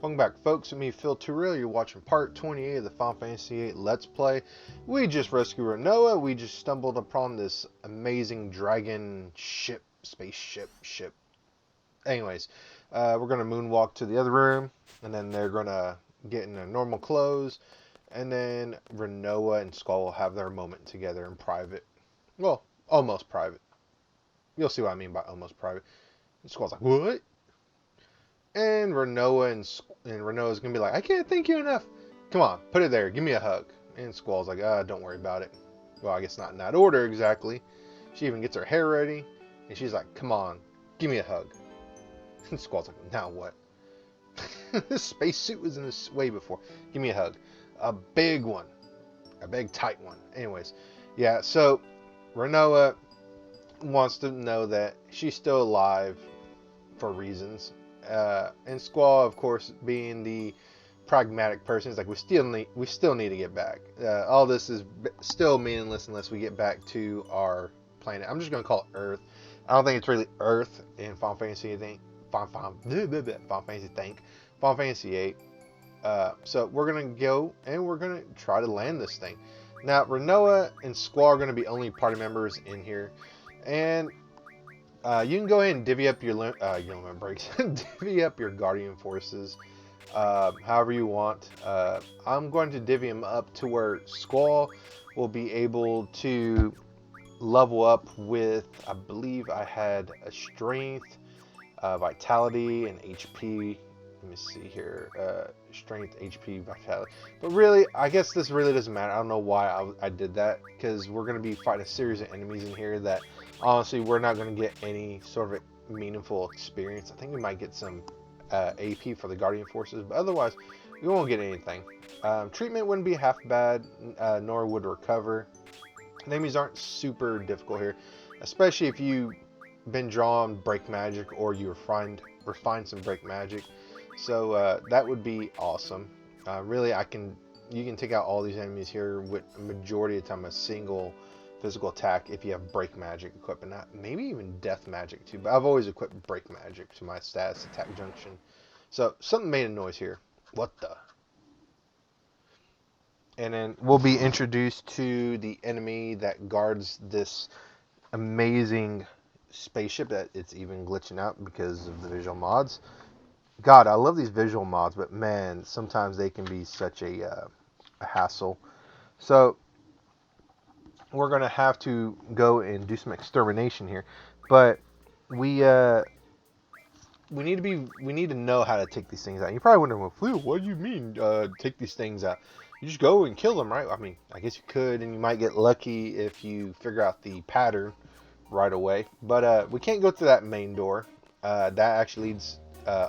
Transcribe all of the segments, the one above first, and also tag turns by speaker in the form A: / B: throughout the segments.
A: Welcome back, folks. With me, Phil Turrell. You're watching part 28 of the Final Fantasy VIII Let's Play. We just rescued Rinoa. We just stumbled upon this amazing dragon spaceship. Anyways, we're going to moonwalk to the other room, and then they're going to get in their normal clothes, and then Rinoa and Skull will have their moment together in private. Well, almost private. You'll see what I mean by almost private. And Skull's like, what? And Rinoa's gonna be like, I can't thank you enough. Come on, put it there. Give me a hug. And Squall's like, don't worry about it. Well, I guess not in that order exactly. She even gets her hair ready, and she's like, come on, give me a hug. And Squall's like, now what? This spacesuit was in this way before. Give me a hug. A big one. A big tight one. Anyways, yeah, so Rinoa wants to know that she's still alive for reasons. And Squall, of course, being the pragmatic person, is like, we still need to get back. All this is still meaningless unless we get back to our planet. I'm just gonna call it Earth. I don't think it's really Earth in Final Fantasy VIII. So we're gonna go and we're gonna try to land this thing. Now, Rinoa and Squall are gonna be only party members in here, and you can go ahead and divvy up your divvy up your Guardian forces however you want. I'm going to divvy them up to where Squall will be able to level up with, I believe I had a strength, vitality, and HP. Let me see here. Strength, HP, vitality. But really, I guess this really doesn't matter. I don't know why I did that, because we're going to be fighting a series of enemies in here that honestly we're not going to get any sort of meaningful experience. I think we might get some AP for the Guardian Forces, but otherwise we won't get anything. Treatment wouldn't be half bad, nor would recover. Enemies aren't super difficult here, especially if you've been drawn break magic or you refined some break magic. So that would be awesome. Really, you can take out all these enemies here with a majority of the time a single physical attack if you have break magic equipped, and maybe even death magic too. But I've always equipped break magic to my status attack junction. So something made a noise here. What the? And then we'll be introduced to the enemy that guards this amazing spaceship that it's even glitching out because of the visual mods. God, I love these visual mods, but man, sometimes they can be such a hassle. So we're gonna have to go and do some extermination here, but we need to know how to take these things out. You're probably wondering, well, Phil, what do you mean take these things out? You just go and kill them, right? I mean, I guess you could, and you might get lucky if you figure out the pattern right away. But we can't go through that main door. That actually leads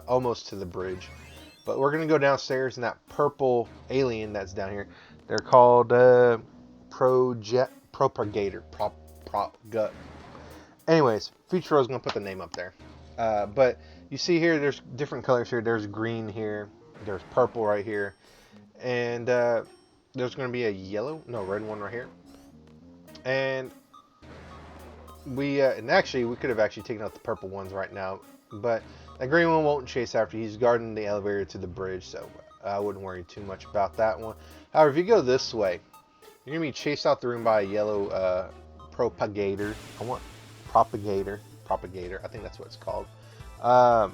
A: almost to the bridge. But we're gonna go downstairs, and that purple alien that's down here, they're called Propagator. Anyways, Futuro's gonna put the name up there. But you see here, there's different colors here. There's green here. There's purple right here, and there's gonna be a red one right here. And actually we could have actually taken out the purple ones right now, but that green one won't chase after. He's guarding the elevator to the bridge, so I wouldn't worry too much about that one. However, if you go this way, you're gonna be chased out the room by a yellow propagator. Propagator. I think that's what it's called. At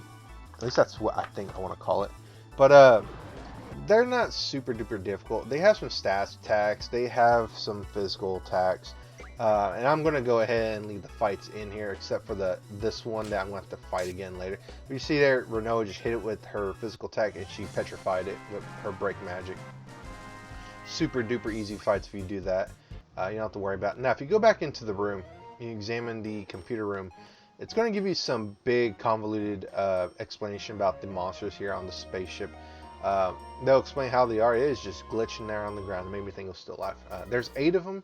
A: least that's what I think I want to call it. But they're not super duper difficult. They have some stats attacks. They have some physical attacks. And I'm gonna go ahead and leave the fights in here, except for this one that I'm gonna have to fight again later. But you see there, Rinoa just hit it with her physical attack, and she petrified it with her break magic. Super duper easy fights if you do that. You don't have to worry about it. Now, if you go back into the room, you examine the computer room, it's going to give you some big convoluted explanation about the monsters here on the spaceship. They'll explain how they are. It is just glitching there on the ground. It made me think it was still alive. There's 8 of them,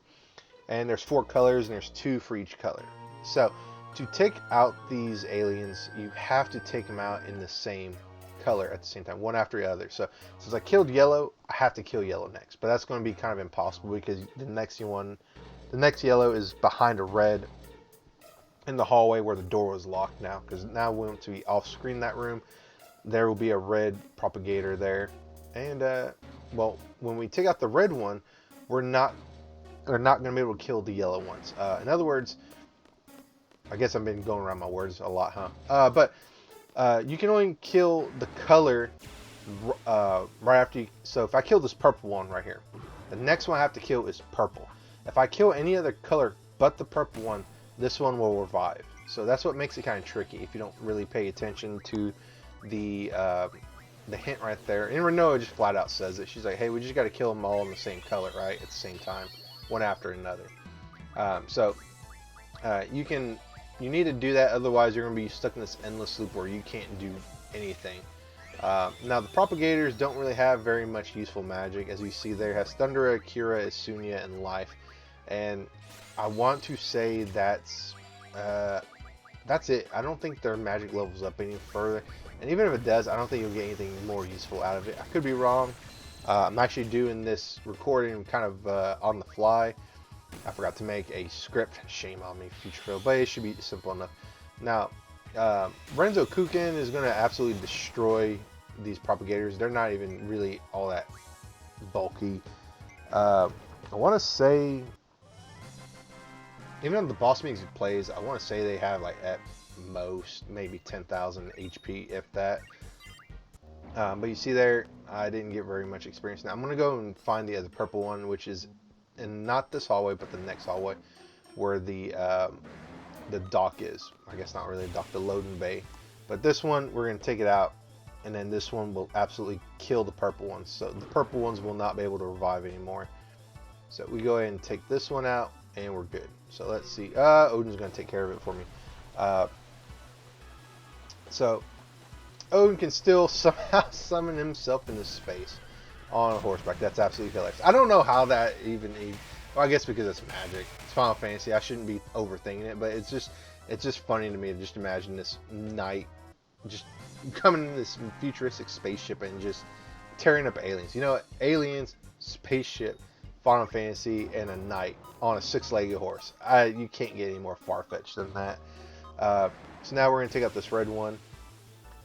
A: and there's 4 colors, and there's 2 for each color. So to take out these aliens, you have to take them out in the same color at the same time, one after the other. So since I killed yellow, I have to kill yellow next, but that's going to be kind of impossible because the next yellow is behind a red in the hallway where the door was locked now, because now we want to be off screen that room. there will be a red propagator there. And, well, when we take out the red one, we're not going to be able to kill the yellow ones. In other words, I guess I've been going around my words a lot, huh? But you can only kill the color right after you. So if I kill this purple one right here, the next one I have to kill is purple. If I kill any other color but the purple one, this one will revive. So that's what makes it kind of tricky if you don't really pay attention to the hint right there. And Rinoa just flat out says it. She's like, hey, we just got to kill them all in the same color, right? At the same time, one after another. You need to do that, otherwise you're going to be stuck in this endless loop where you can't do anything. Now the propagators don't really have very much useful magic. As you see there, it has Thundera, Kira, Isunia, and Life. And I want to say that's it. I don't think their magic levels up any further. And even if it does, I don't think you'll get anything more useful out of it. I could be wrong. I'm actually doing this recording kind of on the fly. I forgot to make a script. Shame on me, future Phil, but it should be simple enough. Now, Renzo Kuken is going to absolutely destroy these propagators. They're not even really all that bulky. I want to say, even on the boss meets he plays, I want to say they have like at most maybe 10,000 HP, if that. But you see there, I didn't get very much experience. Now I'm going to go and find the other purple one, which is in not this hallway, but the next hallway, where the dock is. I guess not really a dock, the loading bay. But this one, we're going to take it out, and then this one will absolutely kill the purple ones. So the purple ones will not be able to revive anymore. So we go ahead and take this one out, and we're good. So let's see. Odin's going to take care of it for me. So Odin can still somehow summon himself into space on a horseback. That's absolutely hilarious. I don't know how that even well, I guess because it's magic. It's Final Fantasy. I shouldn't be overthinking it, but it's just funny to me to just imagine this knight just coming in this futuristic spaceship and just tearing up aliens. You know, aliens, spaceship, Final Fantasy, and a knight on a six-legged horse. You can't get any more far-fetched than that. So now we're going to take out this red one.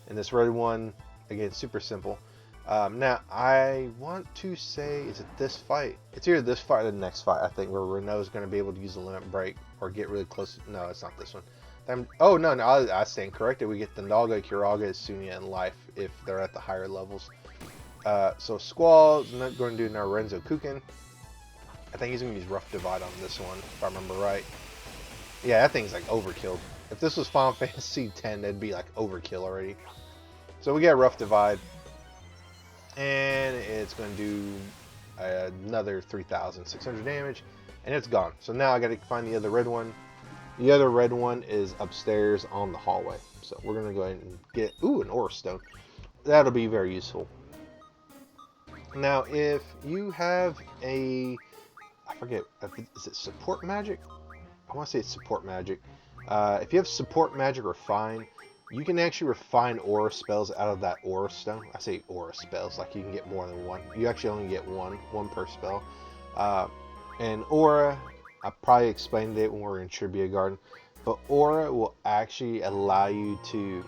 A: And this red one, again, super simple. Now, I want to say, is it this fight? It's either this fight or the next fight, I think, where Rinoa is going to be able to use the limit break or get really close. No, it's not this one. Oh, no, I stand corrected. We get Thundaga, Kiraga, Isunia, and Life if they're at the higher levels. So Squall is not going to do Renzo Kuken. I think he's going to use Rough Divide on this one, if I remember right. Yeah, that thing's like overkill. If this was Final Fantasy X, that'd be like overkill already. So we get Rough Divide. And it's going to do another 3,600 damage. And it's gone. So now I got to find the other red one. The other red one is upstairs on the hallway. So we're going to go ahead and get, an Aura Stone. That'll be very useful. Now, if you have I forget, is it support magic? I want to say it's support magic. If you have support magic Refine, you can actually refine aura spells out of that aura stone. I say aura spells, like you can get more than one. You actually only get one per spell. And aura, I probably explained it when we were in Trivia Garden, but aura will actually allow you to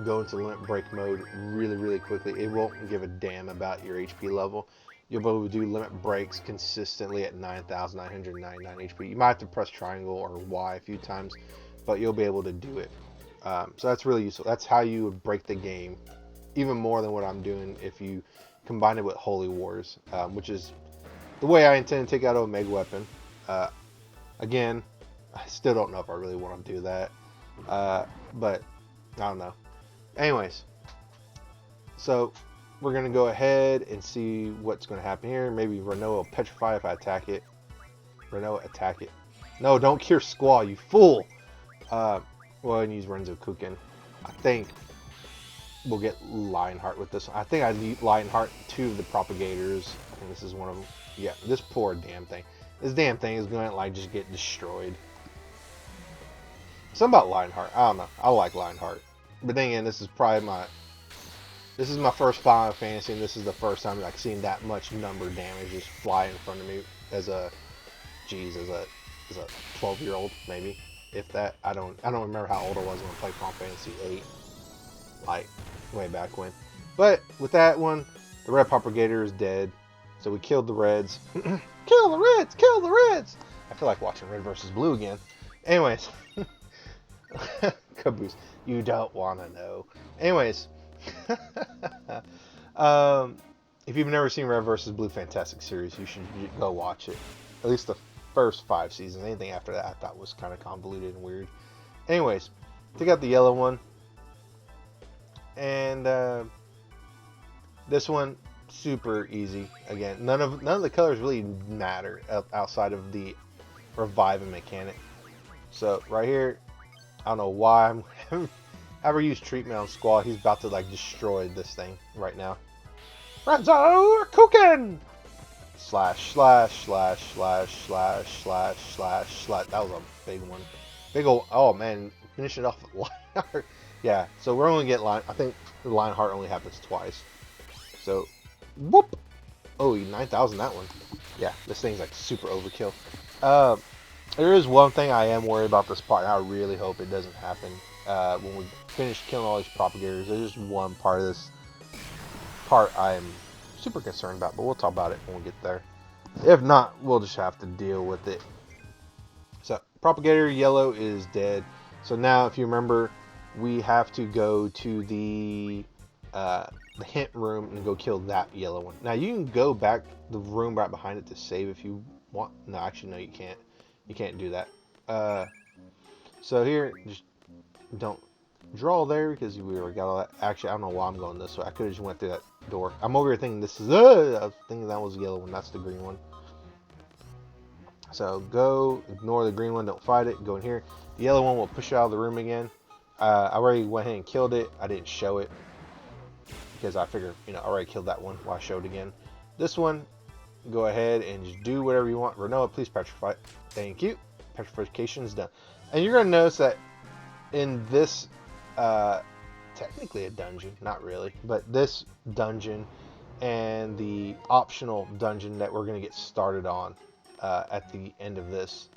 A: go into limit break mode really, really quickly. It won't give a damn about your HP level. You'll be able to do limit breaks consistently at 9,999 HP. You might have to press triangle or Y a few times, but you'll be able to do it. So that's really useful. That's how you would break the game, even more than what I'm doing if you combine it with Holy Wars, which is the way I intend to take out Omega Weapon. Again, I still don't know if I really want to do that, but I don't know. Anyways, so we're going to go ahead and see what's going to happen here. Maybe Rinoa will petrify if I attack it. Rinoa, attack it. No, don't cure Squall, you fool! Well, and use Renzo Kuken. I think we'll get Lionheart with this one. I think I need Lionheart, 2 of the propagators. I think this is one of them. Yeah, this poor damn thing. This damn thing is going to like just get destroyed. Something about Lionheart. I don't know. I like Lionheart. But then again, this is probably my first Final Fantasy, and this is the first time like seeing that much number damage just fly in front of me as a 12-year-old maybe. If that, I don't remember how old I was when I played Final Fantasy VIII, like way back when. But with that one, the red propagator is dead. So we killed the reds. Kill the reds! Kill the reds! I feel like watching red versus blue again. Anyways. Caboose. You don't want to know. Anyways. If you've never seen Red vs. Blue Fantastic series, you should go watch it. At least the first 5 seasons. Anything after that I thought was kind of convoluted and weird. Anyways, take out the yellow one. And this one, super easy. Again, none of the colors really matter outside of the reviving mechanic. So right here, I don't know why I'm ever used treatment on Squall. He's about to like destroy this thing right now. Renzo cooking! Slash, slash, slash, slash, slash, slash, slash, slash. That was a big one. Big old, oh man, finish it off with Lionheart. Yeah, so we're only getting I think the Lionheart only happens twice. So, whoop! Oh, 9,000 that one. Yeah, this thing's like super overkill. There is one thing I am worried about this part, and I really hope it doesn't happen. When we finish killing all these propagators, there's just one part of this part I'm super concerned about, but we'll talk about it when we get there. If not, we'll just have to deal with it. So, propagator yellow is dead. So now, if you remember, we have to go to the hint room and go kill that yellow one. Now, you can go back the room right behind it to save if you want. No, actually, no, you can't. You can't do that. So here, just don't draw there because we already got all that. Actually, I don't know why I'm going this way. I could have just went through that door. I'm over here thinking this is. I was thinking that was the yellow one. That's the green one. So go, ignore the green one. Don't fight it. Go in here. The yellow one will push you out of the room again. I already went ahead and killed it. I didn't show it because I figured, I already killed that one. Why show it again? This one, go ahead and just do whatever you want. Rinoa, please petrify. Thank you. Petrification is done. And you're going to notice that in this, technically a dungeon, not really, but this dungeon and the optional dungeon that we're going to get started on at the end of this,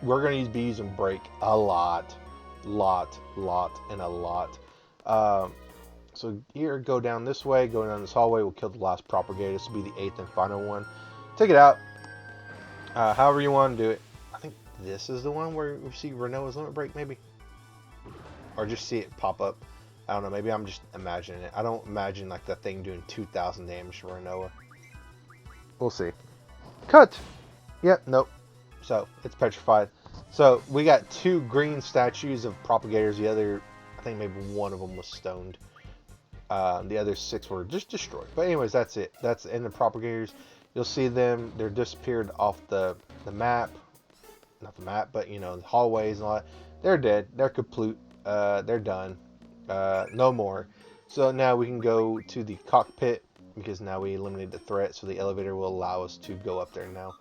A: we're going to be using break a lot, and a lot. So here, go down this way, go down this hallway, we'll kill the last propagator. This will be the 8th and final one. Take it out. However you want to do it. I think this is the one where we see Rinoa's limit break, maybe? Or just see it pop up. I don't know, maybe I'm just imagining it. I don't imagine like that thing doing 2,000 damage to Rinoa. We'll see. Cut! Yep, nope. So, it's petrified. So, we got 2 green statues of propagators. The other, I think maybe one of them was stoned. The other 6 were just destroyed. But anyways, that's it. That's the end of propagators. You'll see them. They're disappeared off the map. Not the map, but the hallways and all that. They're dead. They're kaput. They're done. No more. So now we can go to the cockpit because now we eliminated the threat. So the elevator will allow us to go up there now.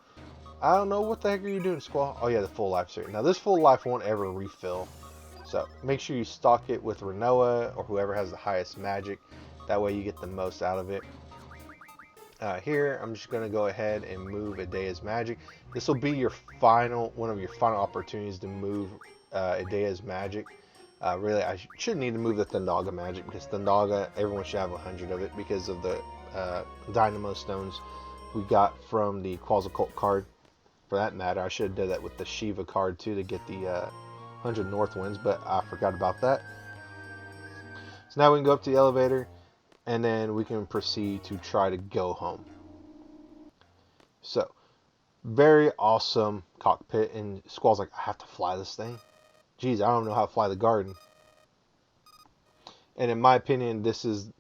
A: I don't know, what the heck are you doing, Squall? Oh yeah, the full life series. Now this full life won't ever refill. So make sure you stock it with Rinoa or whoever has the highest magic. That way you get the most out of it. Here, I'm just going to go ahead and move Edea's magic. This will be your one of your final opportunities to move Edea's magic. Really, I shouldn't need to move the Thundaga magic because Thundaga, everyone should have 100 of it because of the Dynamo Stones we got from the Quasicult card. For that matter, I should have done that with the Shiva card too to get the 100 North Winds, but I forgot about that. So now we can go up to the elevator. And then we can proceed to try to go home. So, very awesome cockpit. And Squall's like, I have to fly this thing? Jeez, I don't know how to fly the garden. And in my opinion, this is,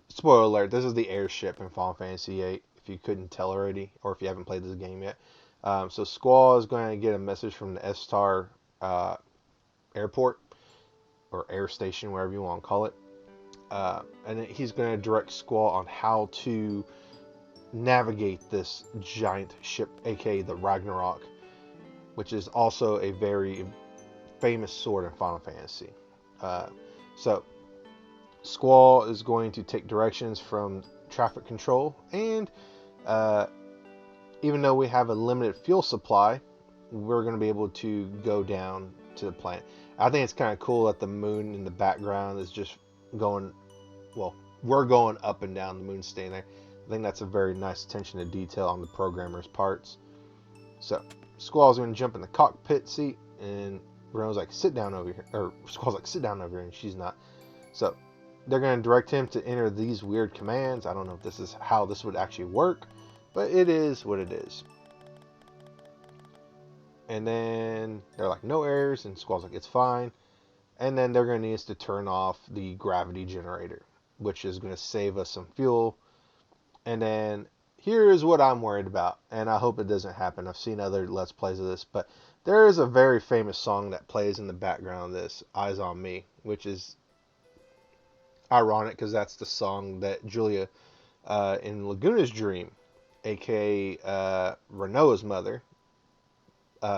A: spoiler alert, this is the airship in Final Fantasy VIII. If you couldn't tell already, or if you haven't played this game yet. So Squall is going to get a message from the S-Star airport. Or air station, whatever you want to call it. And he's going to direct Squall on how to navigate this giant ship, aka the Ragnarok, which is also a very famous sword in Final Fantasy. So Squall is going to take directions from traffic control, and even though we have a limited fuel supply, we're going to be able to go down to the planet. I think it's kind of cool that the moon in the background is just going well, we're going up and down the moon staying there. I think that's a very nice attention to detail on the programmer's parts. So Squall's going to jump in the cockpit seat, and Reno's like, sit down over here. Or Squall's like, sit down over here, and she's not. So they're going to direct him to enter these weird commands. I don't know if this is how this would actually work, but it is what it is. And then they're like, no errors, and Squall's like, it's fine. And then they're going to need us to turn off the gravity generator, which is going to save us some fuel. And then here is what I'm worried about, and I hope it doesn't happen. I've seen other Let's Plays of this, but there is a very famous song that plays in the background of this, Eyes on Me, which is ironic because that's the song that Julia in Laguna's Dream, aka Rinoa's mother,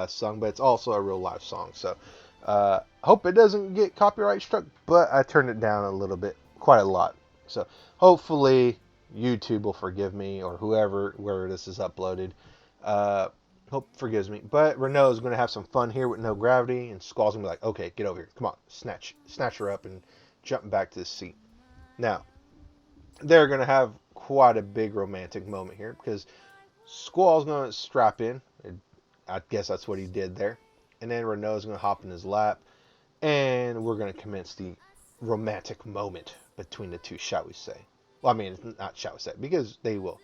A: sung, but it's also a real life song. So hope it doesn't get copyright struck, but I turned it down a little bit, quite a lot. So hopefully YouTube will forgive me, or whoever, where this is uploaded, hope forgives me. But Rinoa is going to have some fun here with no gravity, and Squall's going to be like, okay, get over here, come on, snatch her up and jump back to the seat. Now they're going to have quite a big romantic moment here, because Squall's going to strap in. I guess that's what he did there. And then Rinoa's going to hop in his lap, and we're going to commence the romantic moment between the two, shall we say. Well, I mean, it's not shall we say, because they will.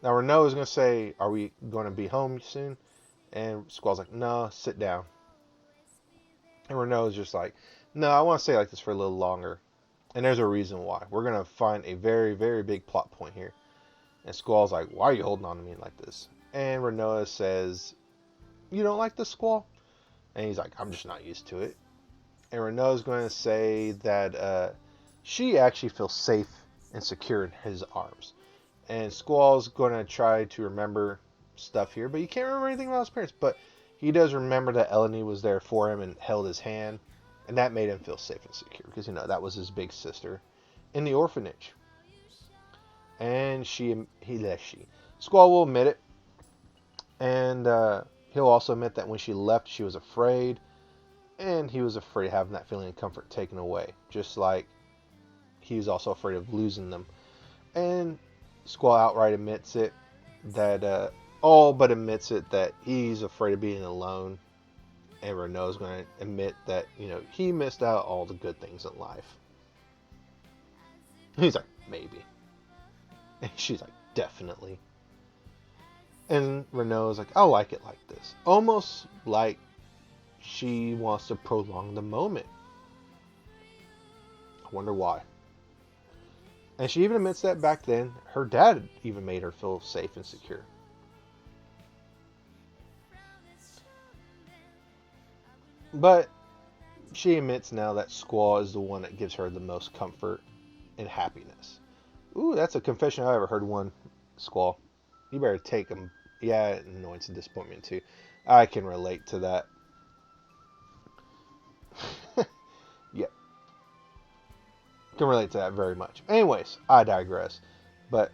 A: Now, Rinoa's going to say, are we going to be home soon? And Squall's like, no, sit down. And Rinoa's just like, no, I want to stay like this for a little longer. And there's a reason why. We're going to find a very, very big plot point here. And Squall's like, why are you holding on to me like this? And Rinoa says, you don't like this, Squall? And he's like, I'm just not used to it. And Rinoa's going to say that she actually feels safe and secure in his arms. And Squall's going to try to remember stuff here, but he can't remember anything about his parents. But he does remember that Eleni was there for him and held his hand, and that made him feel safe and secure, because, you know, that was his big sister in the orphanage. And Squall will admit it, and he'll also admit that when she left, she was afraid, and he was afraid of having that feeling of comfort taken away, just like he was also afraid of losing them. And Squall outright admits it, that all but admits it, that he's afraid of being alone. And Rinoa's going to admit that, you know, he missed out all the good things in life. He's like, maybe. And she's like, definitely. And Rinoa's like, I like it like this. Almost like she wants to prolong the moment. I wonder why. And she even admits that back then, her dad even made her feel safe and secure. But she admits now that Squall is the one that gives her the most comfort and happiness. Ooh, that's a confession I ever heard one, Squall. You better take them. Yeah, annoyance and disappointment too. I can relate to that. Yeah. Can relate to that very much. Anyways, I digress. But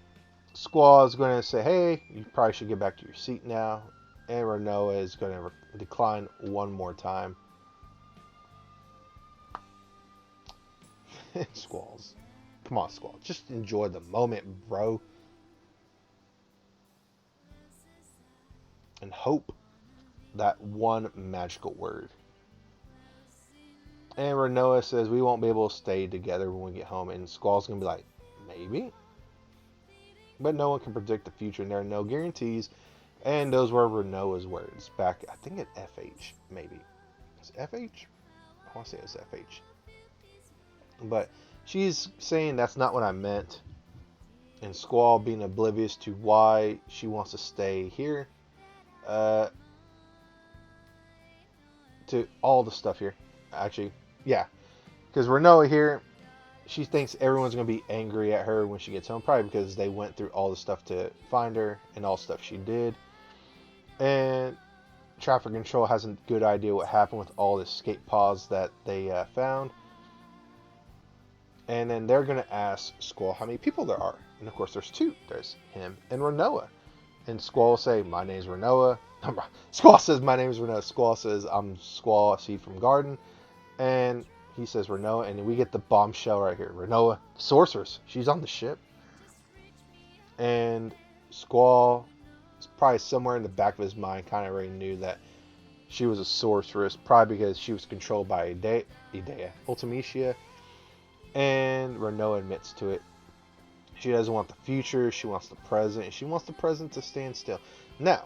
A: Squall is going to say, hey, you probably should get back to your seat now. And Rinoa is going to decline one more time. Squalls. Come on, Squall. Just enjoy the moment, bro. And hope that one magical word. And Rinoa says we won't be able to stay together when we get home. And Squall's going to be like, maybe. But no one can predict the future, and there are no guarantees. And those were Rinoa's words back, I think at FH, maybe. Is it FH? I want to say it was FH. But she's saying that's not what I meant. And Squall being oblivious to why she wants to stay here. To all the stuff here. Actually, yeah. Because Rinoa here, she thinks everyone's going to be angry at her when she gets home. Probably because they went through all the stuff to find her and all the stuff she did. And Traffic Control has a good idea what happened with all the escape pods that they found. And then they're going to ask Squall how many people there are. And of course there's two. There's him and Rinoa. And Squall will say, my name's Rinoa. Squall says, my name's Rinoa. Squall says, I'm Squall, a seed from Garden. And he says Rinoa, and we get the bombshell right here. Rinoa, sorceress. She's on the ship. And Squall is probably somewhere in the back of his mind kind of already knew that she was a sorceress, probably because she was controlled by Idea, Ultimecia, and Rinoa admits to it. She doesn't want the future, she wants the present, and she wants the present to stand still. Now,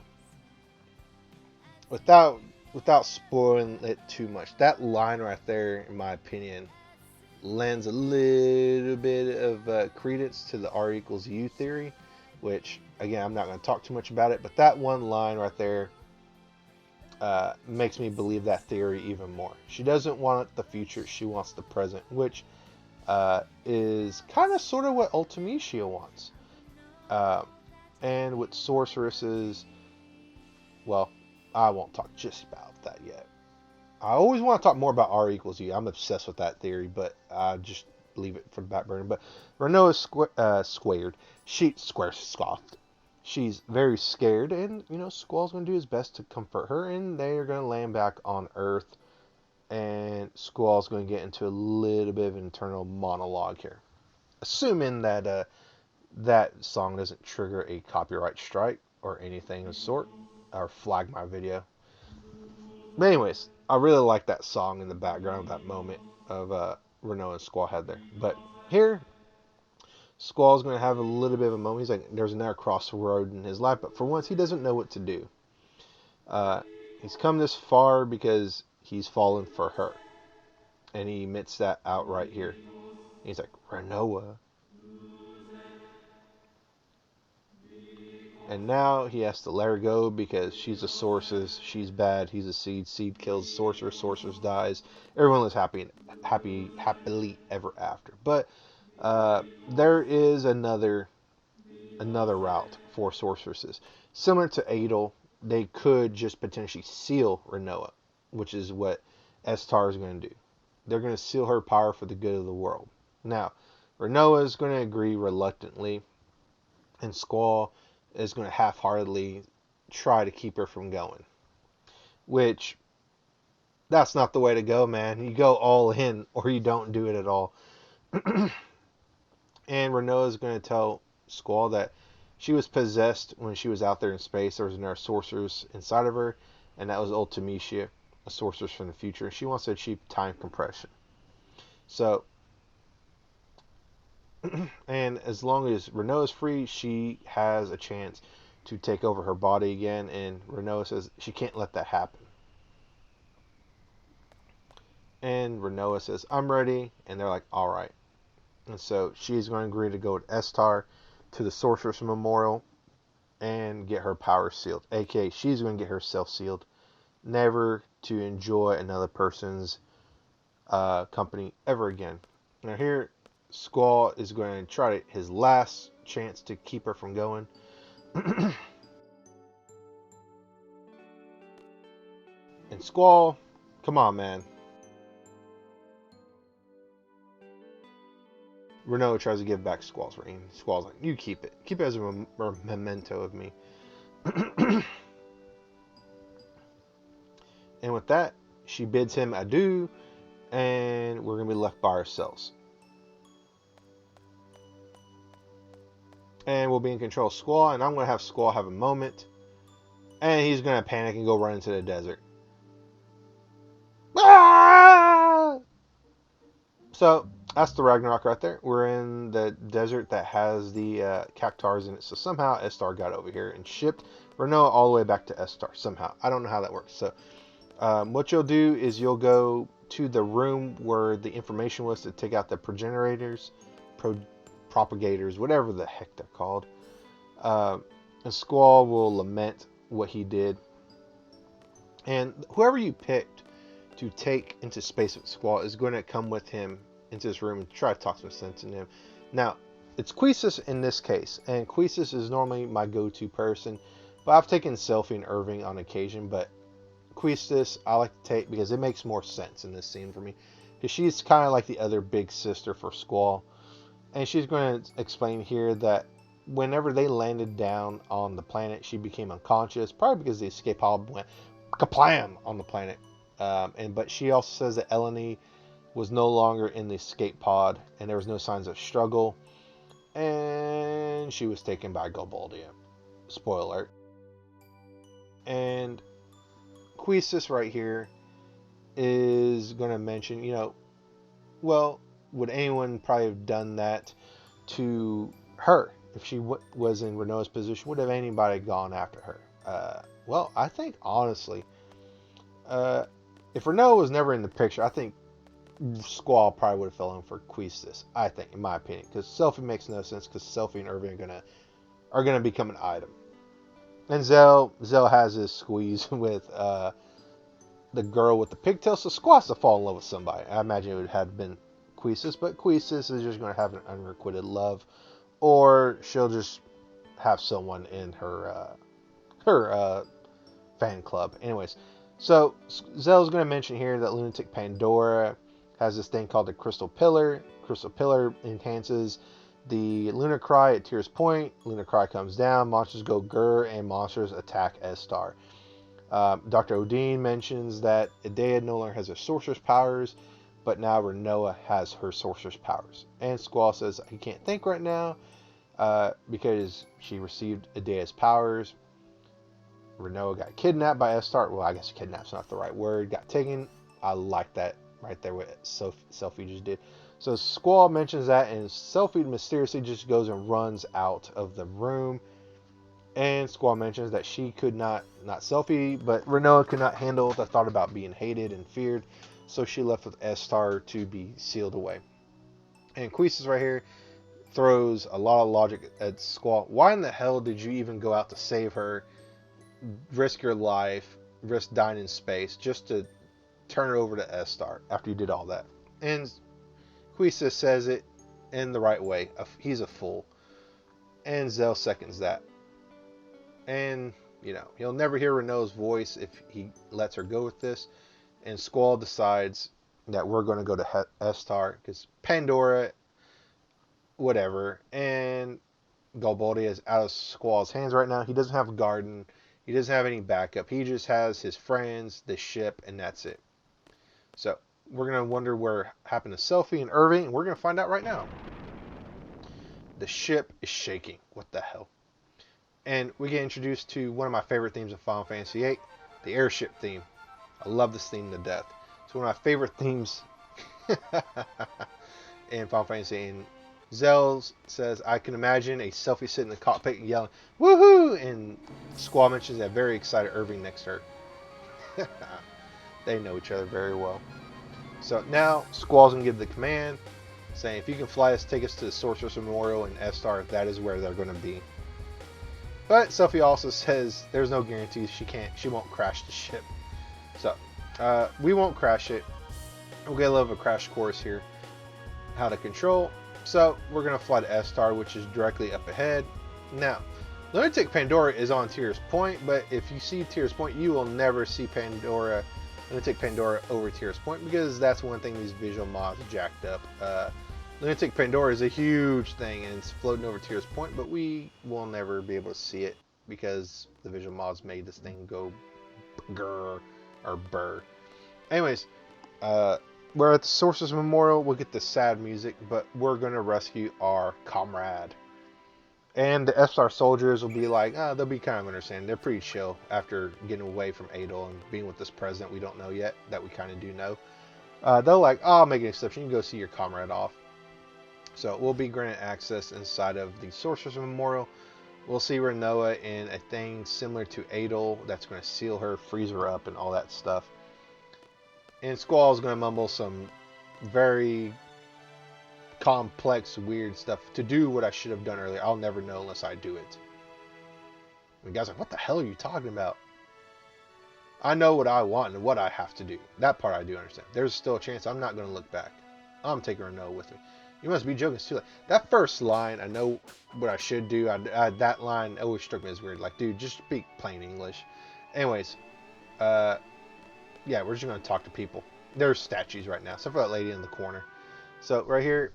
A: without spoiling it too much, that line right there, in my opinion, lends a little bit of credence to the R equals U theory, which, again, I'm not going to talk too much about it, but that one line right there makes me believe that theory even more. She doesn't want the future, she wants the present, which is kind of sort of what Ultimecia wants. And with sorceresses, well, I won't talk just about that yet. I always want to talk more about R equals U. I'm obsessed with that theory, but I just leave it for the back burner. But Rinoa is squared. Square scoffed. She's very scared, and Squall's going to do his best to comfort her, and they are going to land back on Earth, and Squall's going to get into a little bit of an internal monologue here, assuming that that song doesn't trigger a copyright strike or anything of the sort, or flag my video. But anyways, I really like that song in the background, that moment of Rinoa and Squall had there. But here, Squall's going to have a little bit of a moment. He's like, there's another crossroad in his life, but for once he doesn't know what to do. He's come this far because he's fallen for her. And he admits that outright here. He's like, Rinoa. And now he has to let her go because she's a sorceress. She's bad. He's a seed. Seed kills sorcerer. Sorceress dies. Everyone lives happily ever after. But there is another route for sorceresses. Similar to Adel, they could just potentially seal Rinoa, which is what Estar is going to do. They're going to seal her power for the good of the world. Now, Rinoa is going to agree reluctantly, and Squall is going to half-heartedly try to keep her from going. Which, that's not the way to go, man. You go all in, or you don't do it at all. And Rinoa is going to tell Squall that she was possessed when she was out there in space. There was another sorceress inside of her, and that was Ultimecia, a sorceress from the future. And she wants to achieve time compression. So, and as long as Rinoa is free, she has a chance to take over her body again. And Rinoa says she can't let that happen. And Rinoa says, I'm ready. And they're like, all right. And so she's going to agree to go with Estar to the Sorceress Memorial and get her power sealed. AKA, she's going to get herself sealed. Never to enjoy another person's company ever again. Now here, Squall is going to try his last chance to keep her from going. And Squall, come on, man. Rinoa tries to give back Squall's ring. Squall's like, you keep it. Keep it as a memento of me. And with that, she bids him adieu, and we're going to be left by ourselves. And we'll be in control of Squall, and I'm going to have Squall have a moment, and he's going to panic and go run into the desert. Ah! So, that's the Ragnarok right there. We're in the desert that has the Cactaurs in it. So somehow Estar got over here and shipped Rinoa all the way back to Estar. Somehow. I don't know how that works. So what you'll do is you'll go to the room where the information was to take out the propagators, whatever the heck they're called. And Squall will lament what he did. And whoever you picked to take into space with Squall is going to come with him into this room and try to talk some sense into him. Now, it's Queesus in this case, and Queesus is normally my go-to person, but I've taken Selphie and Irving on occasion, but Queesus I like to take because it makes more sense in this scene for me, because she's kind of like the other big sister for Squall, and she's going to explain here that whenever they landed down on the planet, she became unconscious, probably because the escape pod went kaplam on the planet, but she also says that Eleni was no longer in the escape pod, and there was no signs of struggle, and she was taken by Golbaldia. Spoiler alert. And Queesis right here is going to mention, well, would anyone probably have done that to her? If she was in Rinoa's position, would have anybody gone after her? Well, I think, honestly, if Rinoa was never in the picture, I think Squall probably would have fell in for Queesis, I think, in my opinion. Because Selphie makes no sense, because Selphie and Irving are gonna become an item. And Zell has this squeeze with the girl with the pigtails, so Squall has to fall in love with somebody. I imagine it would have been Queesis, but Queesis is just going to have an unrequited love, or she'll just have someone in her fan club. Anyways, so Zell's going to mention here that Lunatic Pandora has this thing called the Crystal Pillar. Crystal Pillar enhances the Lunar Cry at Tears Point. Lunar Cry comes down, monsters go grr, and monsters attack S-Star. Dr. Odin mentions that Idea no longer has her sorcerer's powers, but now Rinoa has her sorcerer's powers. And Squall says he can't think right now because she received Idea's powers. Rinoa got kidnapped by S-Star. Well, I guess kidnapped's not the right word. Got taken. I like that right there what Selphie just did. So Squall mentions that, and Selphie mysteriously just goes and runs out of the room. And Squall mentions that she could not Selphie, but Rinoa could not handle the thought about being hated and feared, so she left with S-Star to be sealed away. And Queesis right here throws a lot of logic at Squall. Why in the hell did you even go out to save her, risk your life, risk dying in space, just to turn her over to S-Star after you did all that? And Queesis says it in the right way. He's a fool. And Zell seconds that. And, he'll never hear Rinoa's voice if he lets her go with this. And Squall decides that we're going to go to S-Star because Pandora, whatever. And Golbaldia is out of Squall's hands right now. He doesn't have a garden. He doesn't have any backup. He just has his friends, the ship, and that's it. So, we're going to wonder where happened to Selphie and Irving, and we're going to find out right now. The ship is shaking. What the hell? And we get introduced to one of my favorite themes of Final Fantasy VIII, the airship theme. I love this theme to death. It's one of my favorite themes in Final Fantasy. And Zell says, I can imagine a Selphie sitting in the cockpit and yelling, woohoo! And Squall mentions that very excited Irving next to her. They know each other very well. So now Squall's going to give the command, saying, if you can fly us, take us to the Sorcerer's Memorial in S-Star, that is where they're going to be. But Selphie also says there's no guarantees she won't crash the ship. So, we won't crash it. We'll get a little bit of a crash course here. How to control. So, we're going to fly to S-Star, which is directly up ahead. Now, Lunatic Pandora is on Tears Point, but if you see Tears Point, you will never see Lunatic Pandora over Tears Point, because that's one thing these visual mods jacked up. Lunatic Pandora is a huge thing, and it's floating over Tears Point, but we will never be able to see it because the visual mods made this thing go grr or burr. Anyways, we're at the Sorcerer's Memorial. We'll get the sad music, but we're going to rescue our comrade. And the S-Star soldiers will be like, they'll be kind of understanding. They're pretty chill after getting away from Adol and being with this president we don't know yet, that we kind of do know. They'll like, I'll make an exception. You can go see your comrade off. So we'll be granted access inside of the Sorcerer's Memorial. We'll see Rinoa in a thing similar to Adol that's going to seal her, freeze her up, and all that stuff. And Squall is going to mumble some very complex, weird stuff to do what I should have done earlier. I'll never know unless I do it. And the guy's like, what the hell are you talking about? I know what I want and what I have to do. That part I do understand. There's still a chance I'm not going to look back. I'm taking Rinoa with me. You must be joking. It's too late. That first line, I know what I should do. That line always struck me as weird. Like, dude, just speak plain English. Anyways, yeah, we're just going to talk to people. There's statues right now, except for that lady in the corner. So right here,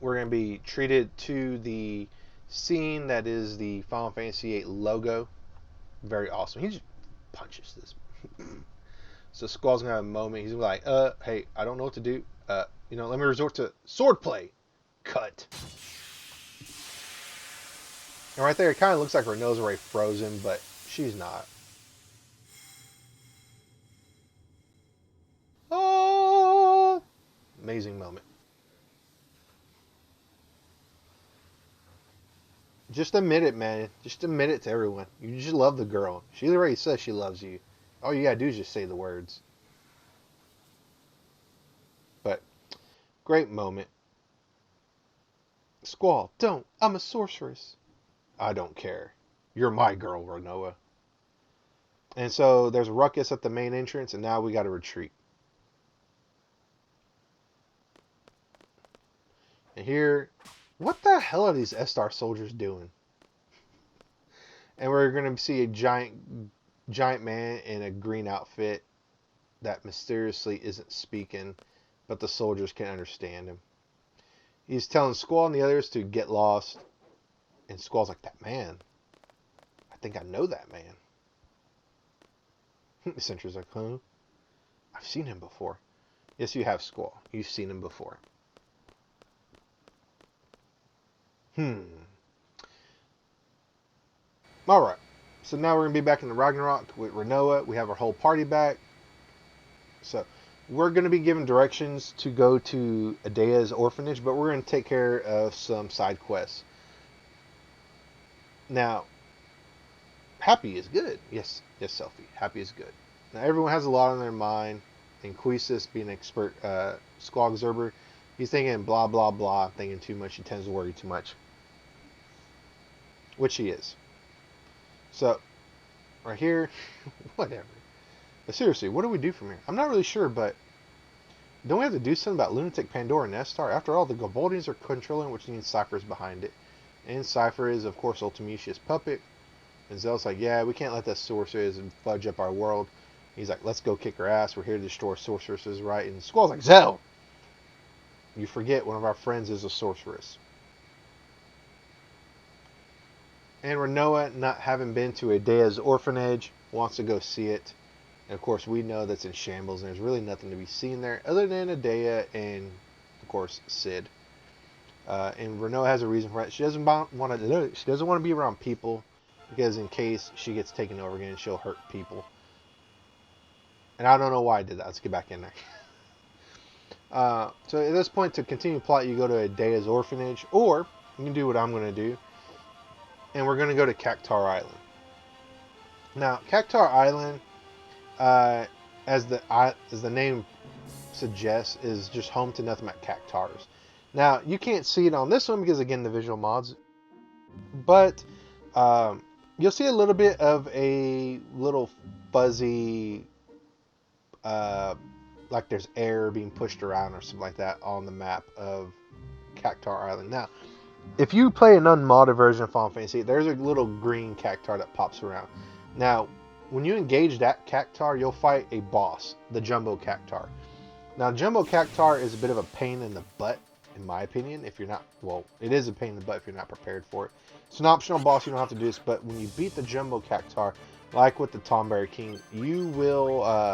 A: we're going to be treated to the scene that is the Final Fantasy VIII logo. Very awesome. He just punches this. So Squall's gonna have a moment. He's like, hey, I don't know what to do. Let me resort to sword play. Cut. And right there, it kind of looks like Rinoa's already frozen, but she's not. Oh, amazing moment. Just admit it, man. Just admit it to everyone. You just love the girl. She already says she loves you. All you gotta do is just say the words. But, great moment. Squall, don't. I'm a sorceress. I don't care. You're my girl, Rinoa. And so there's a ruckus at the main entrance, and now we gotta retreat. And here, what the hell are these S-Star soldiers doing? And we're gonna see a giant man in a green outfit that mysteriously isn't speaking, but the soldiers can understand him. He's telling Squall and the others to get lost. And Squall's like, that man? I think I know that man. The sentry's like, huh? I've seen him before. Yes, you have, Squall. You've seen him before. Alright. So now we're going to be back in the Ragnarok with Rinoa. We have our whole party back. So we're going to be given directions to go to Adea's orphanage, but we're going to take care of some side quests. Now, happy is good. Yes, Selfie. Happy is good. Now, everyone has a lot on their mind. And Queesis, being an expert Squall observer, he's thinking blah, blah, blah, thinking too much. He tends to worry too much. Which he is. So, right here, whatever. But seriously, what do we do from here? I'm not really sure, but don't we have to do something about Lunatic Pandora and S-Star? After all, the Gaboldians are controlling, which means Cypher's behind it. And Cypher is, of course, Ultimecia's puppet. And Zell's like, yeah, we can't let that sorceress fudge up our world. He's like, let's go kick her ass. We're here to destroy sorceresses, right? And Squall's like, Zell! You forget one of our friends is a sorceress. And Rinoa, not having been to Adea's orphanage, wants to go see it. And of course, we know that's in shambles, and there's really nothing to be seen there other than Adea and, of course, Sid. And Rinoa has a reason for it. She doesn't want to be around people, because in case she gets taken over again, she'll hurt people. And I don't know why I did that. Let's get back in there. So at this point, to continue plot, you go to Adea's orphanage, or you can do what I'm going to do. And we're going to go to Cactaur Island. Now, Cactaur Island, as the name suggests, is just home to nothing but cactars. Now, you can't see it on this one because, again, the visual mods. But you'll see a little bit of a little fuzzy, like there's air being pushed around or something like that on the map of Cactaur Island. Now, if you play an unmodded version of Final Fantasy, there's a little green cactar that pops around. Now, when you engage that cactar, you'll fight a boss, the Jumbo Cactar. Now, Jumbo Cactar is a bit of a pain in the butt, in my opinion, if you're not, well, it is a pain in the butt if you're not prepared for it. It's an optional boss, you don't have to do this, but when you beat the Jumbo Cactar, like with the Tomberry King, you will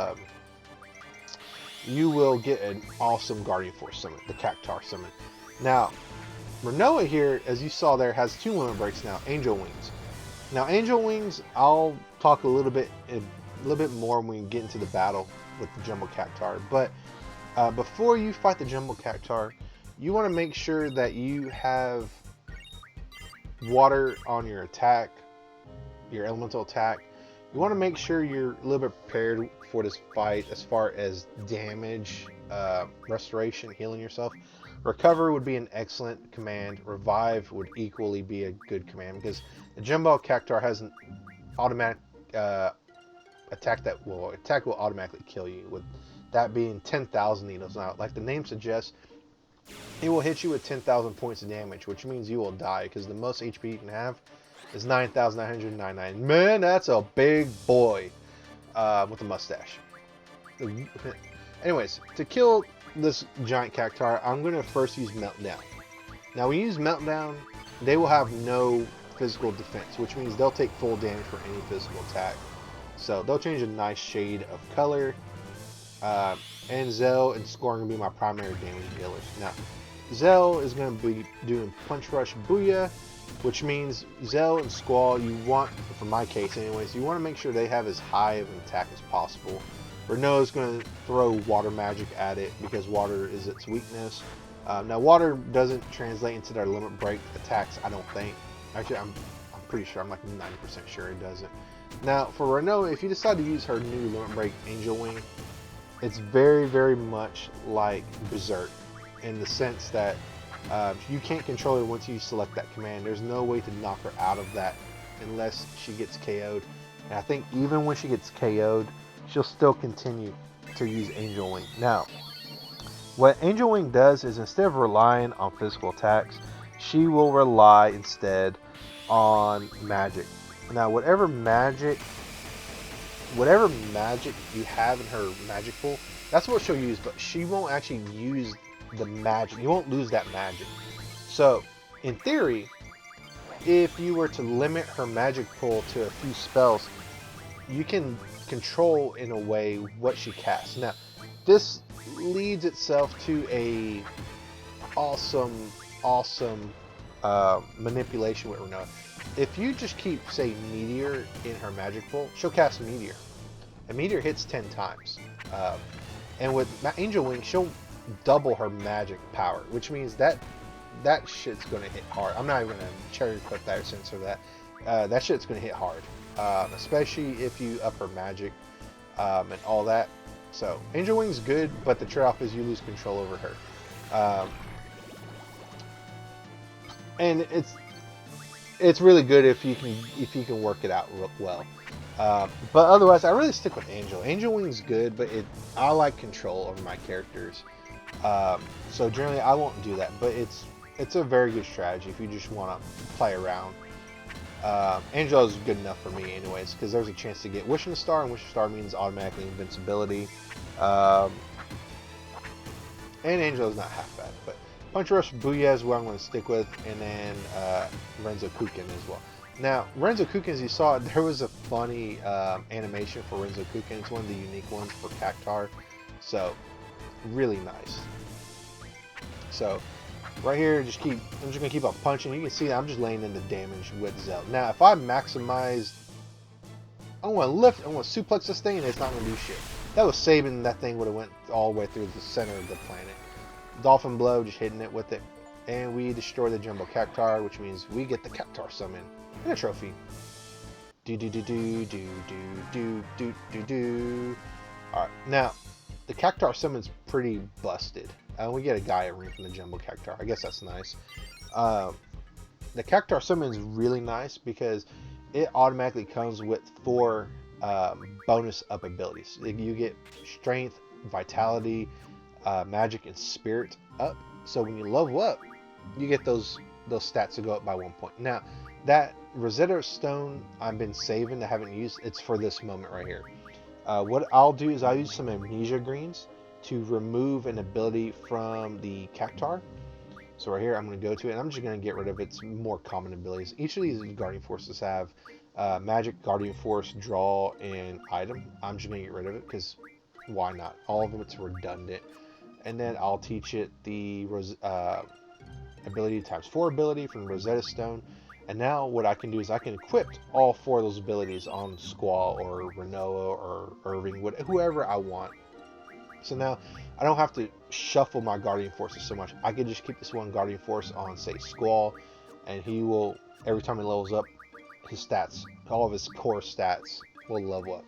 A: get an awesome Guardian Force summon, the Cactar summon. Now, Rinoa here, as you saw there, has two limit breaks now, Angel Wings. Now, Angel Wings, I'll talk a little bit more when we get into the battle with the Jumbo Cactar. But before you fight the Jumbo Cactar, you want to make sure that you have water on your attack, your elemental attack. You want to make sure you're a little bit prepared for this fight as far as damage, restoration, healing yourself. Recover would be an excellent command. Revive would equally be a good command because the Jumbo Cactar has an automatic attack that will automatically kill you, with that being 10,000 needles. Now, like the name suggests, it will hit you with 10,000 points of damage, which means you will die because the most HP you can have is 9,999. Man, that's a big boy with a mustache. Anyways, to kill this giant cactar, I'm going to first use Meltdown. Now, when you use Meltdown, they will have no physical defense, which means they'll take full damage for any physical attack. So they'll change a nice shade of color. And Zell and Squall are going to be my primary damage dealers. Now, Zell is going to be doing Punch Rush Booyah, which means Zell and Squall, you want, for my case anyways, you want to make sure they have as high of an attack as possible. Rinoa is going to throw water magic at it because water is its weakness. Now, water doesn't translate into their limit break attacks, I don't think. Actually, I'm pretty sure, I'm like 90% sure it doesn't. Now, for Rinoa, if you decide to use her new limit break Angel Wing, it's very, very much like Berserk in the sense that you can't control her once you select that command. There's no way to knock her out of that unless she gets KO'd. And I think even when she gets KO'd, she'll still continue to use Angel Wing. Now, what Angel Wing does is instead of relying on physical attacks, she will rely instead on magic. Now, whatever magic you have in her magic pool, that's what she'll use, but she won't actually use the magic. You won't lose that magic. So, in theory, if you were to limit her magic pool to a few spells, you can control in a way what she casts. Now, this leads itself to a awesome manipulation with Rinoa. If you just keep, say, Meteor in her magic pool, she'll cast Meteor. And Meteor hits 10 times. And with Angel Wing, she'll double her magic power, which means that shit's going to hit hard. I'm not even going to cherry clip that or censor that. That shit's going to hit hard. Especially if you up her magic and all that. So, Angel Wing's good, but the trade-off is you lose control over her. And it's really good if you can work it out well. But otherwise, I really stick with Angel. Angel Wing's good, but I like control over my characters. So generally, I won't do that. But it's a very good strategy if you just want to play around. Angel is good enough for me, anyways, because there's a chance to get Wishing Star, and Wishing Star means automatically invincibility. And Angel is not half bad, but Punch Rush Booyah is what I'm going to stick with, and then Renzo Kuken as well. Now, Renzo Kuken, as you saw, there was a funny animation for Renzo Kuken. It's one of the unique ones for Cactaur, so really nice. So right here, I'm just gonna keep on punching. You can see that I'm just laying into damage with Zell. Now, if I maximize, I want to suplex this thing, and it's not gonna do shit. That was saving that thing would have went all the way through the center of the planet. Dolphin Blow, just hitting it with it, and we destroy the Jumbo Cactaur, which means we get the Cactaur Summon and a trophy. Do do do do do do do do do. All right, now the Cactaur Summon's pretty busted. We get a Gaia ring from the Jumbo Cactaur. I guess that's nice. The Cactaur Summon is really nice because it automatically comes with 4 bonus up abilities. You get Strength, Vitality, Magic, and Spirit up. So when you level up, you get those stats to go up by 1 point. Now, that Rosetta Stone I've been saving, I haven't used. It's for this moment right here. What I'll do is I'll use some Amnesia Greens to remove an ability from the Cactaur. So right here, I'm going to go to it, and I'm just going to get rid of its more common abilities. Each of these Guardian Forces have Magic, Guardian Force, Draw, and Item. I'm just going to get rid of it because why not? All of them, it's redundant. And then I'll teach it the ability times 4 ability from Rosetta Stone. And now what I can do is I can equip all 4 of those abilities on Squall or Rinoa or Irving, whoever I want. So now I don't have to shuffle my Guardian Forces so much. I can just keep this one Guardian Force on, say, Squall, and he will, every time he levels up, his stats, all of his core stats will level up.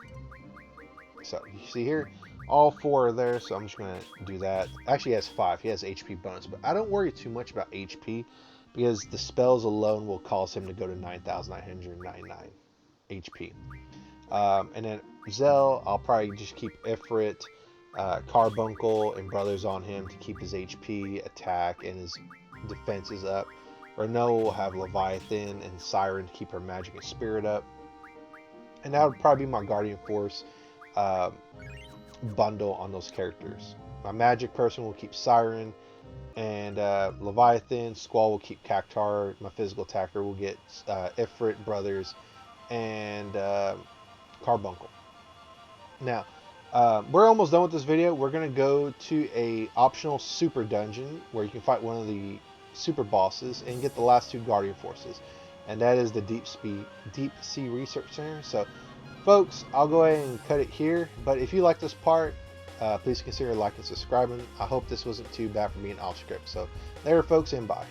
A: So you see here, all 4 are there, so I'm just going to do that. Actually, he has 5. He has HP bonus, but I don't worry too much about HP because the spells alone will cause him to go to 9,999 HP. And then Zell, I'll probably just keep Ifrit, Carbuncle, and Brothers on him to keep his HP, attack, and his defenses up. Rinoa will have Leviathan and Siren to keep her magic and spirit up. And that would probably be my Guardian Force bundle on those characters. My magic person will keep Siren and Leviathan. Squall will keep Cactaur. My physical attacker will get Ifrit, Brothers, and Carbuncle. Now, We're almost done with this video. We're going to go to a optional super dungeon where you can fight one of the super bosses and get the last 2 Guardian Forces. And that is the Deep Sea Research Center. So, folks, I'll go ahead and cut it here. But if you like this part, please consider liking and subscribing. I hope this wasn't too bad for being off script. So, later, folks, and bye.